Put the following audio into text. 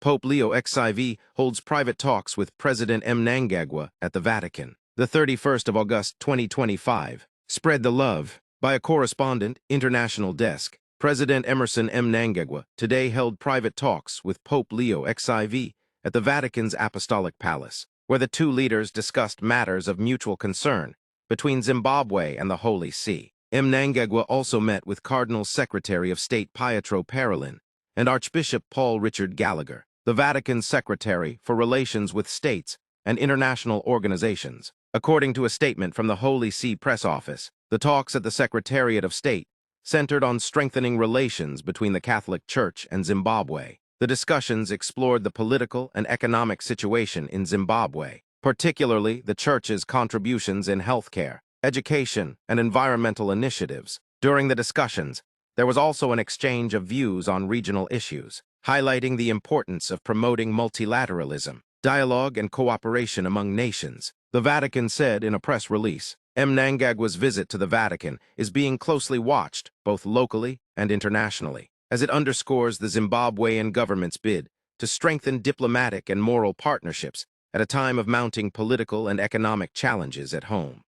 Pope Leo XIV holds private talks with President Mnangagwa at the Vatican. The 31st of August 2025. Spread the love. By a correspondent, International Desk. President Emerson Mnangagwa today held private talks with Pope Leo XIV at the Vatican's Apostolic Palace, where the two leaders discussed matters of mutual concern between Zimbabwe and the Holy See. Mnangagwa also met with Cardinal Secretary of State Pietro Parolin and Archbishop Paul Richard Gallagher, the Vatican's Secretary for Relations with States and International Organizations. According to a statement from the Holy See Press Office, the talks at the Secretariat of State centered on strengthening relations between the Catholic Church and Zimbabwe. The discussions explored the political and economic situation in Zimbabwe, particularly the Church's contributions in healthcare, education, and environmental initiatives. During the discussions, there was also an exchange of views on regional issues, highlighting the importance of promoting multilateralism, dialogue, and cooperation among nations. The Vatican said in a press release, Mnangagwa's visit to the Vatican is being closely watched, both locally and internationally, as it underscores the Zimbabwean government's bid to strengthen diplomatic and moral partnerships at a time of mounting political and economic challenges at home.